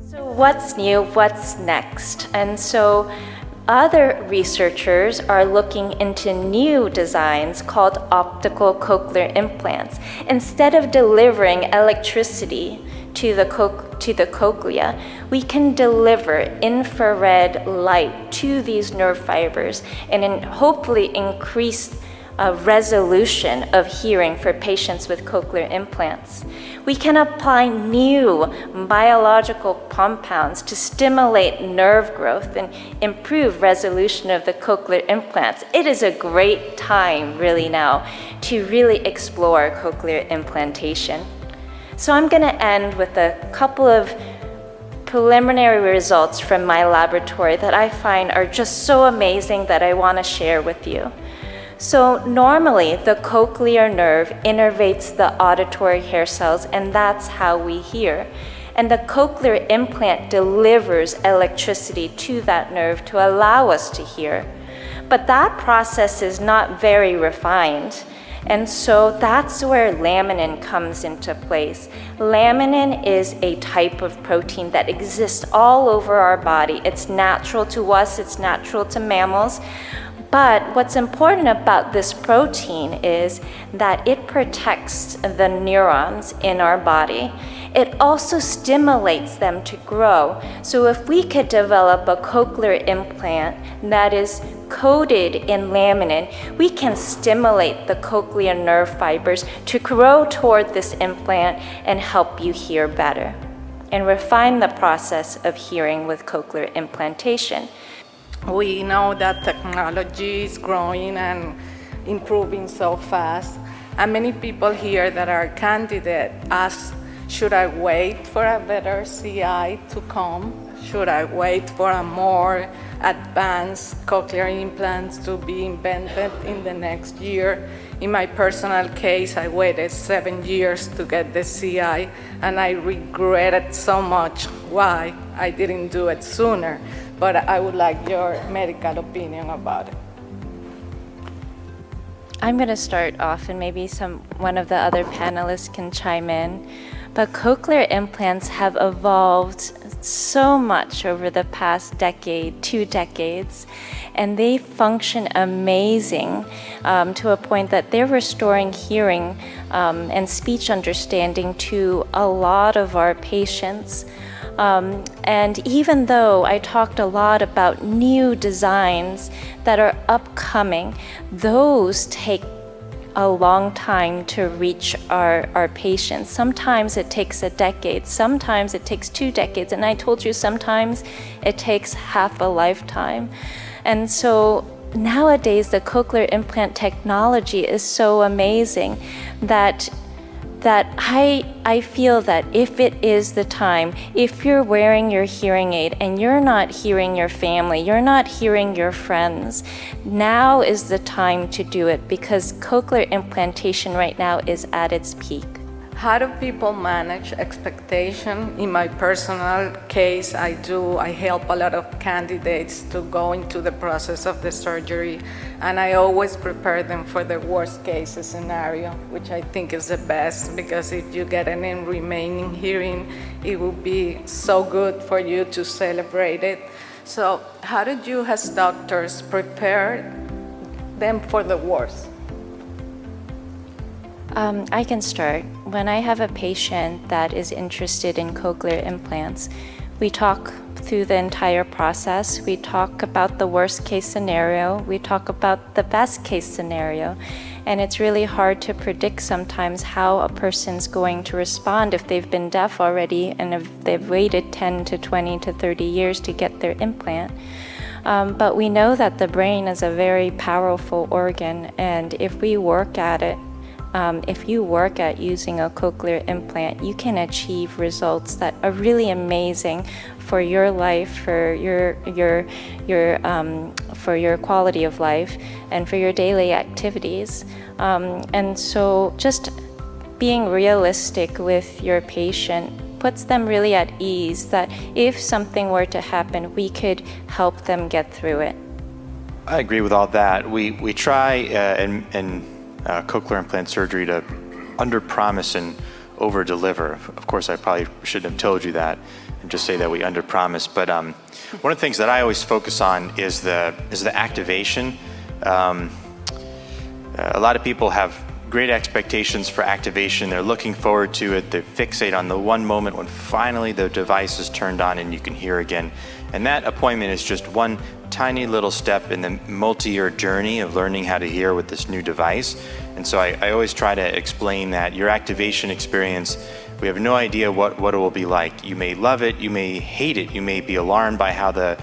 So what's new? What's next? And so other researchers are looking into new designs called optical cochlear implants. Instead of delivering electricity to the cochlea, we can deliver infrared light to these nerve fibers and hopefully increase resolution of hearing for patients with cochlear implants. We can apply new biological compounds to stimulate nerve growth and improve resolution of the cochlear implants. It is a great time really now to really explore cochlear implantation. So I'm going to end with a couple of preliminary results from my laboratory that I find are just so amazing that I want to share with you. So normally the cochlear nerve innervates the auditory hair cells, and that's how we hear. And the cochlear implant delivers electricity to that nerve to allow us to hear. But that process is not very refined. And so that's where laminin comes into place. Laminin is a type of protein that exists all over our body. It's natural to us, it's natural to mammals. But what's important about this protein is that it protects the neurons in our body. It also stimulates them to grow. So if we could develop a cochlear implant that is coated in laminin, we can stimulate the cochlear nerve fibers to grow toward this implant and help you hear better and refine the process of hearing with cochlear implantation. We know that technology is growing and improving so fast, and many people here that are candidates ask, should I wait for a better CI to come? Should I wait for a more advanced cochlear implants to be invented in the next year? In my personal case, I waited 7 years to get the CI, and I regretted so much why I didn't do it sooner. But I would like your medical opinion about it. I'm going to start off, and maybe one of the other panelists can chime in. But cochlear implants have evolved so much over the past decade, 2 decades, and they function amazing to a point that they're restoring hearing and speech understanding to a lot of our patients. And even though I talked a lot about new designs that are upcoming, those take a long time to reach our patients. Sometimes it takes a decade, sometimes it takes 2 decades, and I told you sometimes it takes half a lifetime. And so nowadays the cochlear implant technology is so amazing that I feel that if it is the time, if you're wearing your hearing aid and you're not hearing your family, you're not hearing your friends, now is the time to do it, because cochlear implantation right now is at its peak. How do people manage expectation? In my personal case, I help a lot of candidates to go into the process of the surgery, and I always prepare them for the worst case scenario, which I think is the best, because if you get an remaining hearing, it would be so good for you to celebrate it. So how did you as doctors prepare them for the worst? I can start. When I have a patient that is interested in cochlear implants, we talk through the entire process. We talk about the worst case scenario. We talk about the best case scenario. And it's really hard to predict sometimes how a person's going to respond if they've been deaf already and if they've waited 10 to 20 to 30 years to get their implant. But we know that the brain is a very powerful organ, and if we work at it, if you work at using a cochlear implant, you can achieve results that are really amazing for your life, for your quality of life, and for your daily activities. And so, just being realistic with your patient puts them really at ease that if something were to happen, we could help them get through it. I agree with all that. We try in cochlear implant surgery to under-promise and over-deliver. Of course, I probably shouldn't have told you that and just say that we underpromise. But one of the things that I always focus on is the activation. A lot of people have great expectations for activation. They're looking forward to it. They fixate on the one moment when finally the device is turned on and you can hear again. And that appointment is just one tiny little step in the multi-year journey of learning how to hear with this new device. And so I always try to explain that your activation experience, we have no idea what it will be like. You may love it, you may hate it, you may be alarmed by how the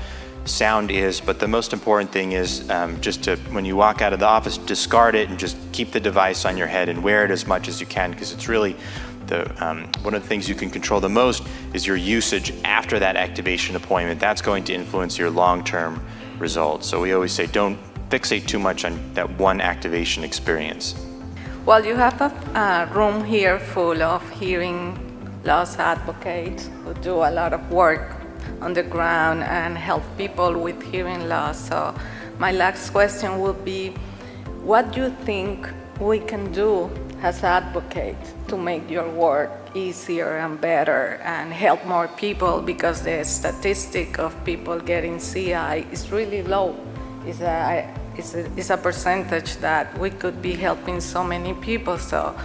sound is, but the most important thing is just to, when you walk out of the office, discard it and just keep the device on your head and wear it as much as you can, because it's really one of the things you can control the most is your usage after that activation appointment. That's going to influence your long-term results. So we always say don't fixate too much on that one activation experience. Well, you have a room here full of hearing loss advocates who do a lot of work on the ground and help people with hearing loss. So my last question would be, what do you think we can do as advocates to make your work easier and better and help more people, because the statistic of people getting CI is really low. It's a percentage that we could be helping so many people. So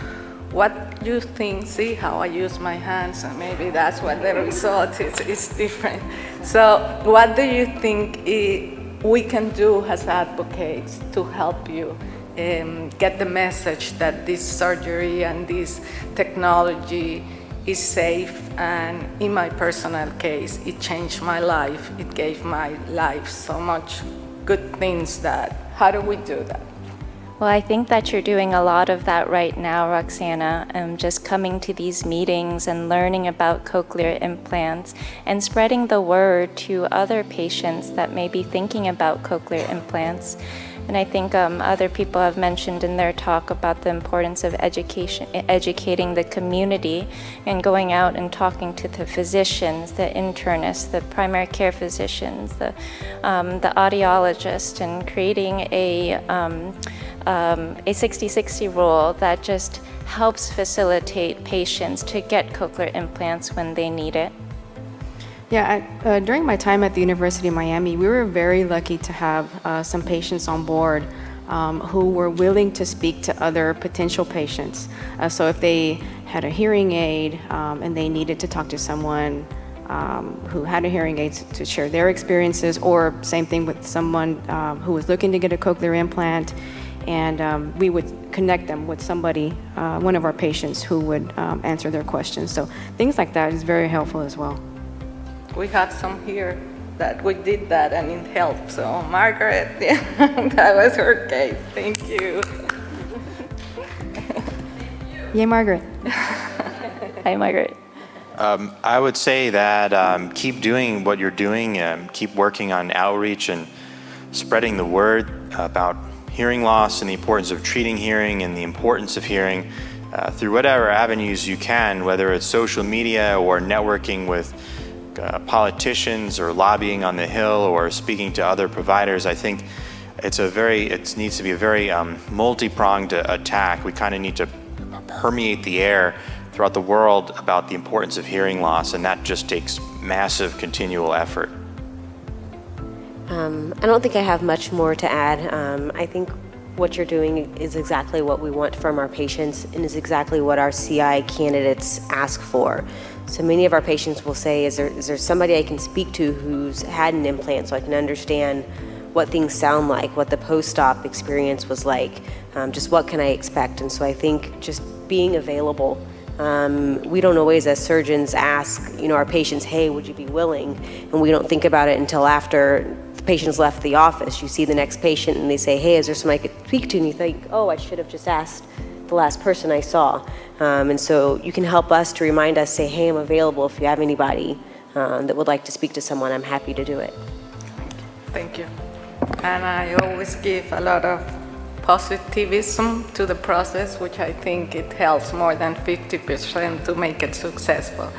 what do you think? See how I use my hands, and maybe that's what the result is different. So what do you think we can do as advocates to help you get the message that this surgery and this technology is safe? And in my personal case, it changed my life. It gave my life so much good things. That how do we do that? Well, I think that you're doing a lot of that right now, Roxana, just coming to these meetings and learning about cochlear implants and spreading the word to other patients that may be thinking about cochlear implants. And I think other people have mentioned in their talk about the importance of educating the community and going out and talking to the physicians, the internists, the primary care physicians, the audiologists, and creating a 60-60 rule that just helps facilitate patients to get cochlear implants when they need it. Yeah, during my time at the University of Miami, we were very lucky to have some patients on board who were willing to speak to other potential patients. So if they had a hearing aid and they needed to talk to someone who had a hearing aid to share their experiences, or same thing with someone who was looking to get a cochlear implant, and we would connect them with somebody, one of our patients, who would answer their questions. So things like that is very helpful as well. We had some here that we did that and it helped. So Margaret, yeah, that was her case. Thank you. Yay, Margaret. Hi, Margaret. I would say that keep doing what you're doing, keep working on outreach and spreading the word about hearing loss and the importance of treating hearing and the importance of hearing through whatever avenues you can, whether it's social media or networking with politicians or lobbying on the Hill or speaking to other providers. I think it needs to be a very multi-pronged attack. We kind of need to permeate the air throughout the world about the importance of hearing loss, and that just takes massive continual effort. I don't think I have much more to add. I think what you're doing is exactly what we want from our patients and is exactly what our CI candidates ask for. So many of our patients will say, is there somebody I can speak to who's had an implant so I can understand what things sound like, what the post-op experience was like, just what can I expect? And so I think just being available. We don't always, as surgeons, ask our patients, hey, would you be willing? And we don't think about it until after the patient's left the office. You see the next patient and they say, hey, is there somebody I could speak to? And you think, oh, I should have just asked the last person I saw. And so you can help us to remind us, say, hey, I'm available if you have anybody that would like to speak to someone, I'm happy to do it. Thank you. And I always give a lot of positivism to the process, which I think it helps more than 50% to make it successful.